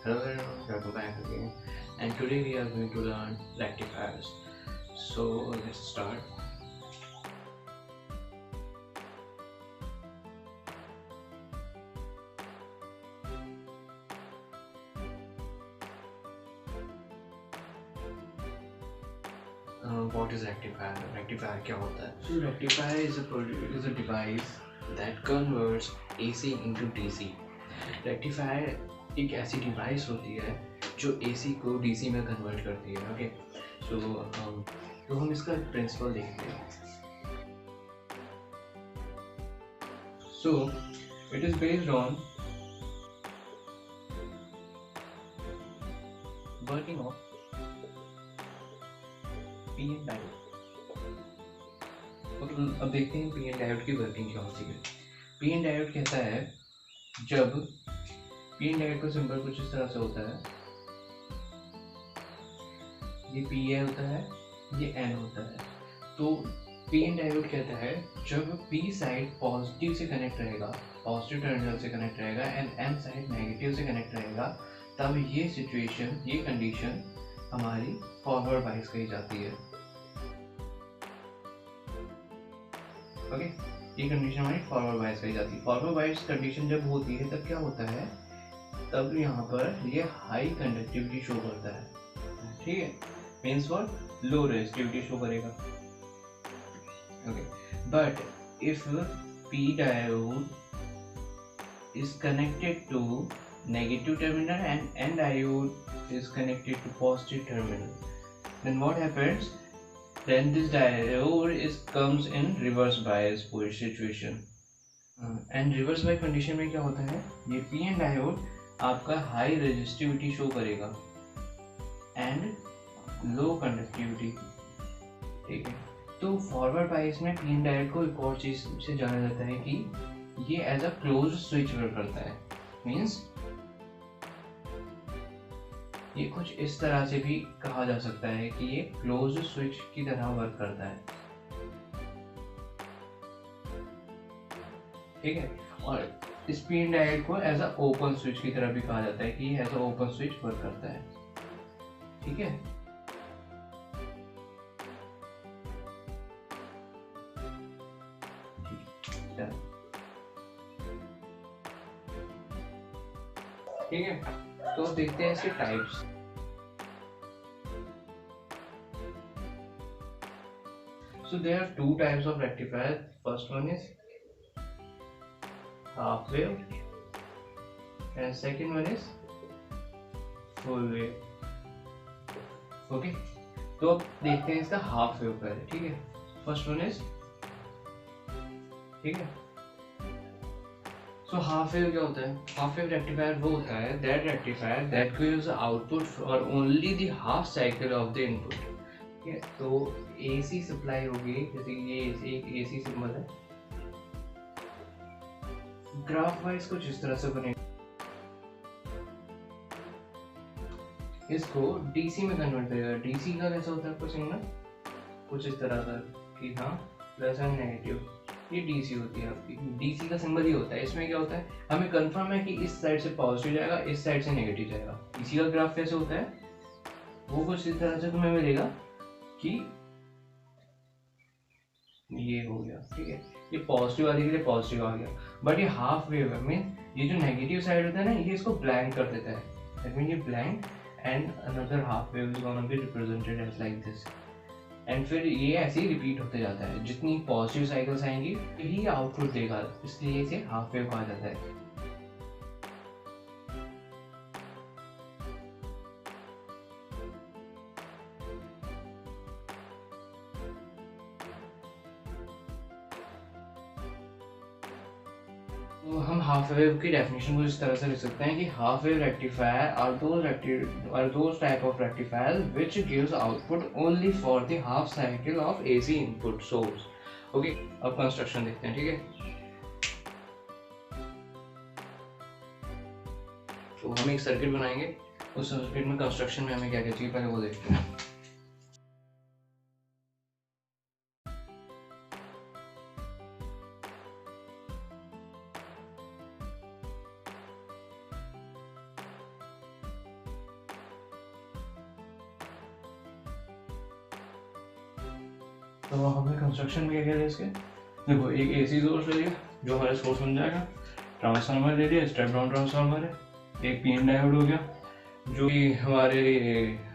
Hello everyone, welcome back again. And today we are going to learn rectifiers. So let's start. What is rectifier? Rectifier क्या होता है? So rectifier is a device that converts AC into DC. Rectifier एक ऐसी device होती है जो AC को DC में कन्वर्ट करती है. ओके, तो हम इसका प्रिंसिपल देखते हैं. So it is based on working of PN diode. अब देखते हैं PN डायोड की वर्किंग क्या होती है. PN डायोड कहता है, जब PN डायोड का सिंबल कुछ इस तरह से होता है, ये PA होता है, ये N होता है. तो PN डायोड कहता है जब P साइड पॉजिटिव से कनेक्ट रहेगा, पॉजिटिव टर्मिनल से कनेक्ट रहेगा, एंड N साइड नेगेटिव से कनेक्ट रहेगा, तब ये सिचुएशन, ये कंडीशन हमारी फॉरवर्ड बायस कही जाती है. ओके, ये कंडीशन हमारी फॉरवर्ड बायस कही जाती है. फॉरवर्ड बायस कंडीशन जब होती है तब क्या होता है, तब यहाँ पर ये हाई कंडक्टिविटी शो करता है. ठीक है, means for low resistivity show करेगा. Okay, but if P diode is connected to negative terminal and N diode is connected to positive terminal, then what happens, then this diode comes in reverse bias पूरी situation. And reverse bias condition में क्या होता है, ये PN diode आपका high resistivity show करेगा and low conductivity. ठीक है, तो फॉरवर्ड बायस में PN डायोड को एक और चीज से जाना जाता है कि ये as a close switch work करता है. मीन्स ये कुछ इस तरह से भी कहा जा सकता है कि ये क्लोज स्विच की तरह वर्क करता है. ठीक है, और इस PN डायोड को एज अ ओपन स्विच की तरह भी कहा जाता है कि ये as a open switch work करता है. ठीक है, ठीक है, तो देखते हैं इसके types. So there are two types of rectifier. First one is half wave and second one is full wave. Okay, तो अब देखते हैं इसका हाफ वेव पहले. ठीक है, फर्स्ट वन इज, ठीक है, सो हाफ वेव क्या होता है. हाफ वेव रेक्टिफायर वो होता है that rectifier that gives output for only the half cycle of the input. ठीक है, तो AC सप्लाई होगी, जैसे ये एक AC सिंबल है, ग्राफ वाइज कुछ इस तरह से बनेगा. इसको DC में कन्वर्ट करेगा. DC का कैसा होता है आपको सिग्नल, कुछ इस तरह का कि हाँ प्लस एंड नेगेटिव, ये DC होती है आपकी. DC का सिंबल ही होता है. इसमें क्या होता है, हमें कंफर्म है कि इस साइड से पॉजिटिव जाएगा, इस साइड से नेगेटिव जाएगा. DC का ग्राफ कैसे होता है, वो कुछ इस तरह से तुम्हें मिलेगा कि ये हो गया. ठीक है, ये पॉजिटिव वाले के लिए पॉजिटिव आ गया. बट ये हाफ वेव है, मीन ये जो नेगेटिव साइड होता है ना, ये इसको ब्लैंक कर देता है. दैट मीन ये blank and another half wave is gonna be represented as like this. And फिर ये ऐसे ही रिपीट होते जाता है. जितनी पॉजिटिव साइकिल्स आएंगी यही आउटपुट देगा, इसलिए इसे हाफ वेव कहा जाता है. तो हम हाफ वेव की डेफिनेशन को इस तरह से लिख सकते हैं कि half wave rectifier are those type of rectifier which gives output only for the half cycle of AC input source. Okay, अब कंस्ट्रक्शन देखते हैं. ठीक है, तो हम एक सर्किट बनाएंगे, उस सर्किट में कंस्ट्रक्शन में हमें क्या क्या चाहिए पहले वो देखते हैं. तो हमने कंस्ट्रक्शन में क्या किया इसके, देखो एक AC सोर्स ले लिया जो हमारा सोर्स बन जाएगा, ट्रांसफार्मर ले लिया, स्टेप डाउन ट्रांसफार्मर है, एक PN डायोड हो गया जो कि हमारे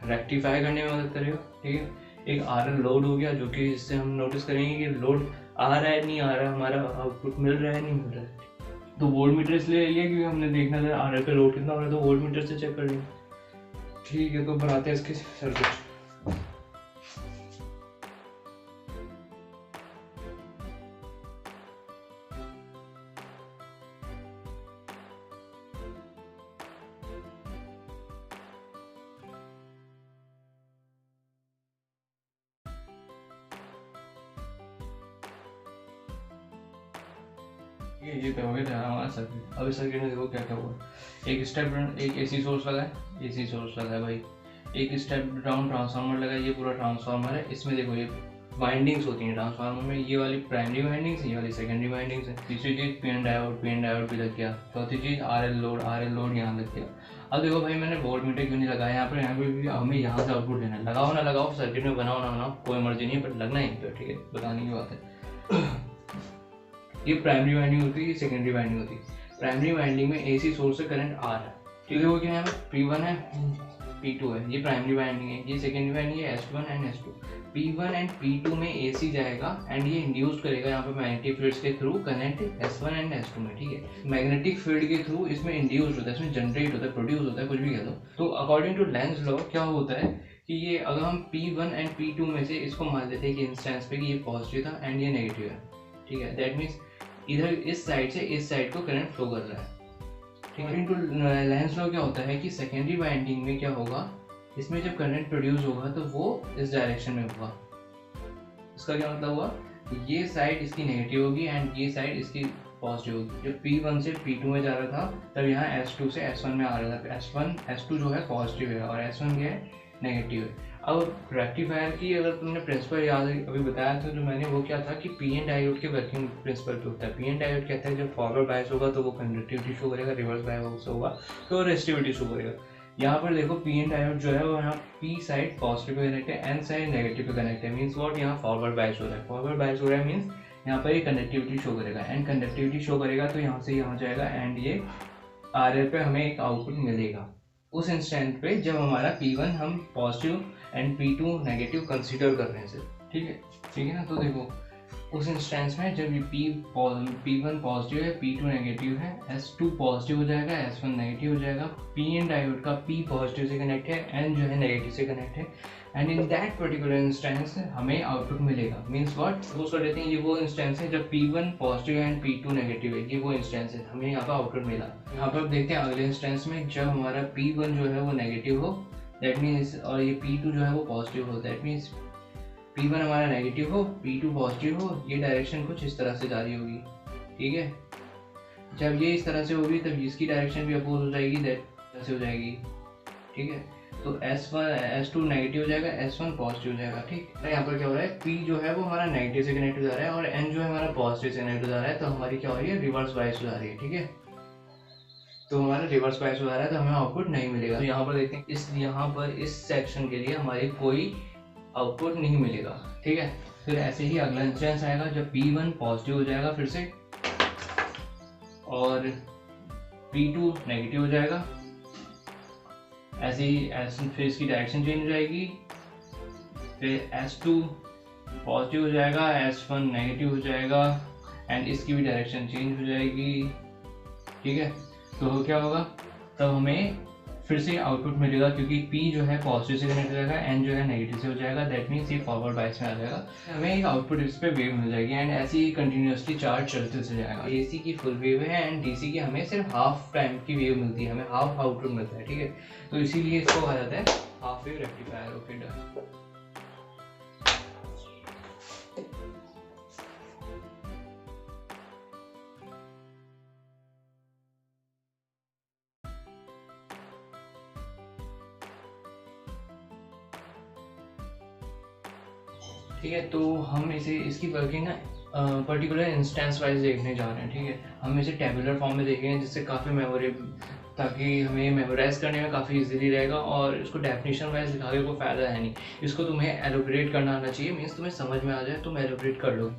रेक्टिफाई करने में मदद करेगा, ठीक है, एक RL लोड हो गया जो कि इससे हम नोटिस करेंगे कि लोड आ रहा है नहीं आ रहा है, हमारा आउटपुट मिल रहा है नहीं मिल रहा है। तो वोल्ट मीटर इसलिए लिया क्योंकि हमने देखना था RL पे लोड कितना हो रहा है, तो वोल्ट मीटर से चेक कर लिया। ठीक है, तो बनाते हैं इसके सर्किट। ये तो हो गया हमारा सर्किट। अब इस सर्किट में देखो क्या क्या हुआ, एक AC सोर्स लगा है, AC सोर्स लगा है भाई, एक स्टेप डाउन ट्रांसफार्मर लगा है, ये पूरा ट्रांसफार्मर है। इसमें देखो ये वाइंडिंग्स होती हैं ट्रांसफार्मर में, ये वाली प्राइमरी वाइंडिंग्स, ये वाली सेकेंडरी वाइंडिंग्स है। तीसरी चीज़ PN डायोड भी लग गया। चौथी चीज़ RL लोड यहाँ लग गया। अब देखो भाई मैंने वोल्ट मीटर क्यों नहीं लगाया यहाँ पे भी हमें यहाँ से आउटपुट लेना है। लगाओ ना लगाओ, सर्किट में बनाओ ना बनाओ, कोई मर्जी नहीं है, बट लगना ही पे, ठीक है, बताने की बात है। ये प्राइमरी वाइंडिंग होती है, ये सेकेंडरी वाइंडिंग होती है। प्राइमरी वाइंडिंग में AC सोर्स से करंट आ रहा है, ठीक है, वो क्या है P1 है P2 है, ये प्राइमरी वाइंडिंग है, ये सेकेंडरी वाइंडिंग है S1 and S2। P1 and P2 में AC जाएगा एंड ये इंड्यूस करेगा यहाँ पे मैग्नेटिक फील्ड्स के through connect S1 and S2 में, ठीक है। मैग्नेटिक फील्ड के थ्रू इसमें इंड्यूस होता है, इसमें जनरेट होता है, प्रोड्यूस होता है, कुछ भी कह दो। तो अकॉर्डिंग टू लेंज लॉ क्या होता है कि ये अगर हम P1 एंड P2 में से इसको मान लेते हैं कि इंस्टेंस पे कि ये पॉजिटिव था एंड ये नेगेटिव है, ठीक है, दैट मीन्स इधर इस साइड से इस साइड को करंट फ्लो कर रहा है, ठीक है। इनटू लेंज लॉ क्या होता है कि सेकेंडरी वाइंडिंग में क्या होगा, इसमें जब करंट प्रोड्यूस होगा तो वो इस डायरेक्शन में होगा। इसका क्या मतलब हुआ, ये साइड इसकी नेगेटिव होगी एंड ये साइड इसकी पॉजिटिव होगी। जब P1 से P2 में जा रहा था तब यहाँ S2 से S1 में आ रहा था। S2 जो है पॉजिटिव है और S1 क्या है, नेगेटिव है। अब रेक्टिफायर की अगर तुमने प्रिंसिपल याद अभी बताया था जो मैंने, वो क्या था कि PN डायोड के वर्किंग प्रिंसिपल पे होता है। PN डायोड कहता है जब फॉरवर्ड बायस होगा तो वो कंडक्टिविटी शो करेगा, रिवर्स बायस होगा तो रेसिस्टिविटी शो करेगा। यहाँ पर देखो PN डायोड जो है वो यहाँ P side positive pay connect है, N साइड नेगेटिव पे कनेक्ट है। मीन्स व्हाट, यहाँ फॉरवर्ड बायस हो रहा है, फॉरवर्ड बायस हो रहा है मीन्स यहाँ पर ये कंडक्टिविटी शो करेगा एंड कंडक्टिविटी शो करेगा तो यहाँ से यहाँ जाएगा एंड ये RL पे हमें एक आउटपुट मिलेगा उस इंस्टेंट पे जब हमारा P1 हम positive and P2 negative consider कर रहे हैं सिर्फ, ठीक है ना। तो देखो उस इंस्टेंस में जब ये P1 पॉजिटिव है, P2 नेगेटिव है, S2 पॉजिटिव हो जाएगा, S1 नेगेटिव हो जाएगा, PN डायोड का P पॉजिटिव से कनेक्ट है, N जो है नेगेटिव से कनेक्ट है and in that particular instance हमें आउटपुट मिलेगा। मीन्स व्हाट, सपोज कर लेते हैं ये वो इंस्टेंस है जब P1 पॉजिटिव है एंड P2 नेगेटिव है, ये वो इंस्टेंस है, हमें यहाँ पर आउटपुट मिला। यहाँ पर देखते हैं अगले इंस्टेंस में जब हमारा P1 जो है वो नेगेटिव हो, दैट मीन्स, और ये P2 जो है वो पॉजिटिव हो, दैट मीन्स P1 हमारा नेगेटिव हो, P2 पॉजिटिव हो, ये डायरेक्शन कुछ इस तरह से जा रही होगी, ठीक है। जब ये इस तरह से होगी तब इसकी डायरेक्शन भी अपोज हो जाएगी, दैट से हो जाएगी, ठीक है। तो S2 नेगेटिव हो जाएगा, S1 पॉजिटिव हो जाएगा, ठीक है। यहाँ पर क्या हो रहा है, P जो है वो हमारा नेगेटिव से कनेक्ट हो जा रहा है और N जो है हमारा पॉजिटिव से कनेक्ट हो जा रहा है, तो हमारी क्या हो रही है, रिवर्स बायस हो जा रही है, ठीक है। तो हमारा रिवर्स बायस हो जा रहा है तो हमें आउटपुट नहीं मिलेगा। तो यहाँ पर देखते हैं यहाँ पर इस सेक्शन के लिए हमारी कोई आउटपुट नहीं मिलेगा, ठीक है। फिर ऐसे ही अगला इंस्टेंस आएगा जब P1 पॉजिटिव हो जाएगा फिर से और P2 नेगेटिव हो जाएगा, ऐसे ही फिर इसकी डायरेक्शन चेंज हो जाएगी, फिर S2 पॉजिटिव हो जाएगा, S1 नेगेटिव हो जाएगा एंड इसकी भी डायरेक्शन चेंज हो जाएगी, ठीक है। तो क्या होगा, तब हमें फिर से आउटपुट मिलेगा क्योंकि P जो है पॉजिटिव से कनेक्ट हो जाएगा, N जो है नेगेटिव से हो जाएगा, दैट मीन्स ये फॉरवर्ड बायस में आ जाएगा, हमें एक आउटपुट इस पे वेव मिल जाएगी एंड ऐसे ही कंटिन्यूसली चार्ज चलते से जाएगा। AC की फुल वेव है एंड DC की हमें सिर्फ हाफ टाइम की वेव मिलती है, हमें हाफ आउटपुट मिलता है, ठीक है। तो इसीलिए इसको कहा जाता है half wave rectifier. Okay done. ठीक है, तो हम इसे इसकी वर्किंग ना पर्टिकुलर इंस्टेंस वाइज देखने जा रहे हैं, ठीक है। हम इसे टेबुलर फॉर्म में देखेंगे जिससे काफ़ी ताकि हमें मेमोराइज करने में काफ़ी इजीली रहेगा, और इसको डेफिनेशन वाइज लिखा के कोई फ़ायदा है नहीं, इसको तुम्हें एलोबरेट करना आना चाहिए, मीन्स तुम्हें समझ में आ जाए तुम एलोबरेट कर लो।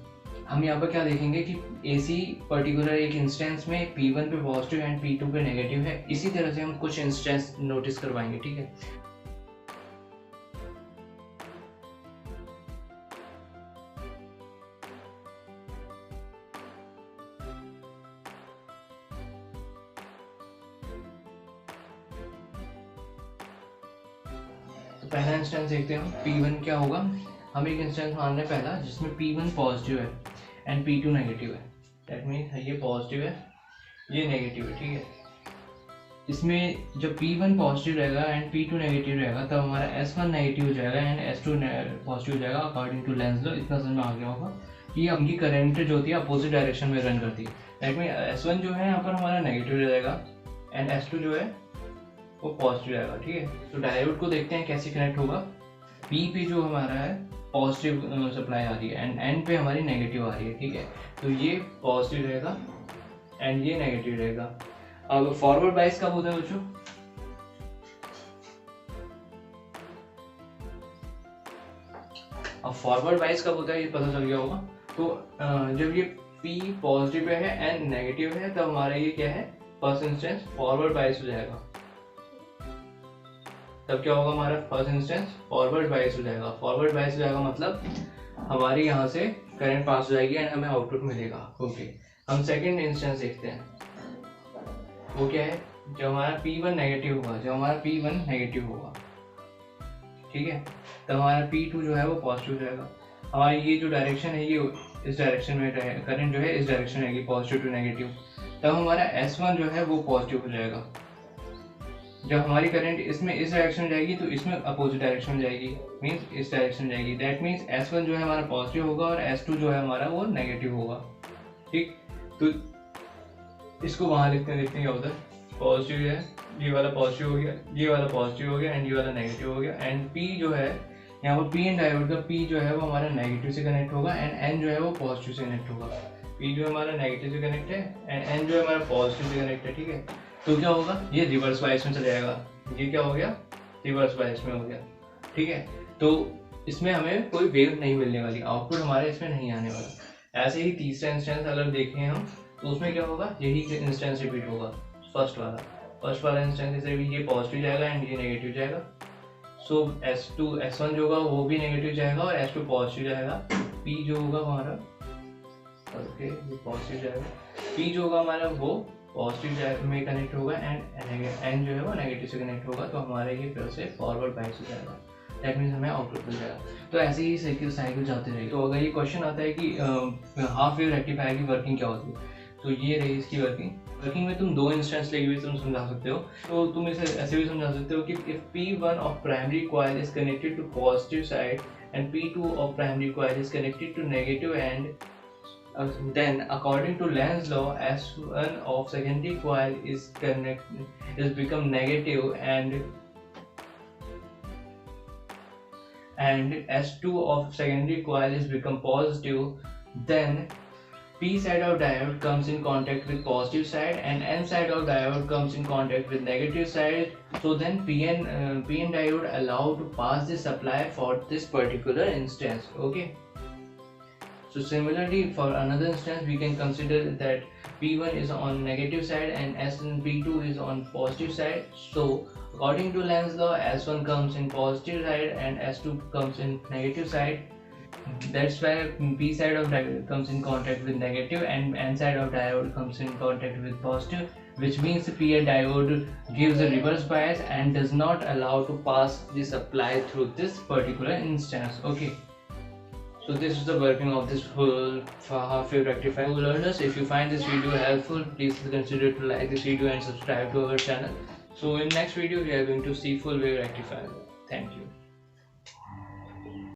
हम यहाँ पर क्या देखेंगे कि AC पर्टिकुलर एक इंस्टेंस में P1 पे पॉजिटिव एंड P2 पे नेगेटिव है। इसी तरह से हम कुछ इंस्टेंस नोटिस करवाएंगे, ठीक है। तो पहला इंस्टेंस देखते हैं हम, P1 क्या होगा। हम एक इंस्टेंस मान रहे हैं पहला जिसमें P1 पॉजिटिव है एंड P2 नेगेटिव है। दैट मीन्स ये पॉजिटिव है, ये नेगेटिव है, ठीक है। इसमें जब P1 पॉजिटिव रहेगा एंड P2 नेगेटिव रहेगा तब हमारा S1 नेगेटिव हो जाएगा एंड S2 पॉजिटिव हो जाएगा अकॉर्डिंग टू लेंस लॉ। इतना समझ में आ गया होगा कि हमकी करंट जो होती है अपोजिट डायरेक्शन में रन करती है। दैट मीन S1 जो है यहाँ पर हमारा नेगेटिव रहेगा एंड S2 जो है वो पॉजिटिव रहेगा, ठीक है। तो डायोड को देखते हैं कैसे कनेक्ट होगा। P पे जो हमारा है पॉजिटिव सप्लाई आ रही है एंड N पे हमारी नेगेटिव आ रही है, ठीक है। तो ये पॉजिटिव रहेगा एंड ये नेगेटिव रहेगा। अब फॉरवर्ड बायस कब होता है बच्चों? अब फॉरवर्ड बायस कब होता है ये पता चल गया होगा। तो जब ये P पॉजिटिव है एंड नेगेटिव है तब हमारा ये क्या है, फर्स्ट इंस्टेंस फॉरवर्ड बायस हो जाएगा। तब क्या होगा, हमारा फर्स्ट इंस्टेंस फॉरवर्ड बायस हो जाएगा। फॉरवर्ड बायस हो जाएगा मतलब हमारी यहाँ से करंट पास हो जाएगी एंड हमें आउटपुट मिलेगा, ओके। हम सेकंड इंस्टेंस देखते हैं, वो क्या है, जब हमारा P1 नेगेटिव होगा, जब हमारा P1 नेगेटिव होगा, ठीक है, तब हमारा P2 जो है वो पॉजिटिव जाएगा। हमारी ये जो डायरेक्शन है ये इस डायरेक्शन में करंट जो है इस डायरेक्शन में रहेगी, पॉजिटिव टू नेगेटिव। तब हमारा S1 जो है वो पॉजिटिव हो जाएगा। जब हमारी करंट इसमें इस डायरेक्शन में जाएगी तो इसमें अपोजिट डायरेक्शन में जाएगी, मीन्स इस डायरेक्शन में जाएगी। दैट मीन्स S1 जो है हमारा पॉजिटिव होगा और S2 जो है हमारा वो नेगेटिव होगा, ठीक। तो इसको वहाँ लिखते हैं, देखते हैं क्या होता है। पॉजिटिव है, ये वाला पॉजिटिव हो गया, ये वाला पॉजिटिव हो गया एंड ये वाला नेगेटिव हो गया। एंड P जो है यहाँ पर P एंड डायोड का P जो है वो हमारा नेगेटिव से कनेक्ट होगा एंड N जो है वो पॉजिटिव से कनेक्ट होगा। P जो हमारा नेगेटिव से कनेक्ट है एंड N जो है हमारा पॉजिटिव से कनेक्ट है, ठीक है। तो क्या होगा, ये रिवर्स बायस में चले जाएगा। ये क्या हो गया, रिवर्स बायस में हो गया, ठीक है। तो इसमें हमें कोई वेव नहीं मिलने वाली, आउटपुट हमारे इसमें नहीं आने वाला। ऐसे ही तीसरा इंस्टेंस अगर देखें हम तो उसमें क्या होगा, यही इंस्टेंस रिपीट होगा, फर्स्ट वाला इंस्टेंस से भी ये पॉजिटिव जाएगा एंड ये नेगेटिव जाएगा। सो S1 जो होगा वो भी नेगेटिव जाएगा और S2 पॉजिटिव जाएगा। P जो होगा हमारा, ओके, ये पॉजिटिव जाएगा। P जो होगा हमारा वो पॉजिटिव में कनेक्ट होगा एंड N जो है वो नेगेटिव से कनेक्ट होगा। तो हमारे ये फिर से फॉरवर्ड बायस हो जाएगा, दैट मीन्स हमें आउटपुट मिल जाएगा। तो ऐसे ही साइकिल जाते रहेगी। तो अगर ये क्वेश्चन आता है कि हाफ वेव रेक्टिफायर की वर्किंग क्या होती है, तो ये रही इसकी वर्किंग में तुम दो इंस्टेंस लेके भी तुम समझा सकते हो। तो तुम इसे ऐसे भी समझा सकते हो कि if P1 of primary coil is connected to positive side and P2 of primary coil is connected to negative end, then according to Lenz's law S1 of secondary coil is become negative and S2 of secondary coil is become positive, then P side of diode comes in contact with positive side and N side of diode comes in contact with negative side. So then P and diode allowed to pass the supply for this particular instance, okay. So similarly for another instance we can consider that P1 is on negative side and P2 is on positive side. So according to Lenz's law S1 comes in positive side and S2 comes in negative side. That's why P side of diode comes in contact with negative and N side of diode comes in contact with positive, which means the P diode gives a reverse bias and does not allow to pass the supply through this particular instance, okay. So this is the working of this whole half wave rectifier. So learners, if you find this video helpful, please consider to like this video and subscribe to our channel. So in next video we are going to see full wave rectifier. Thank you.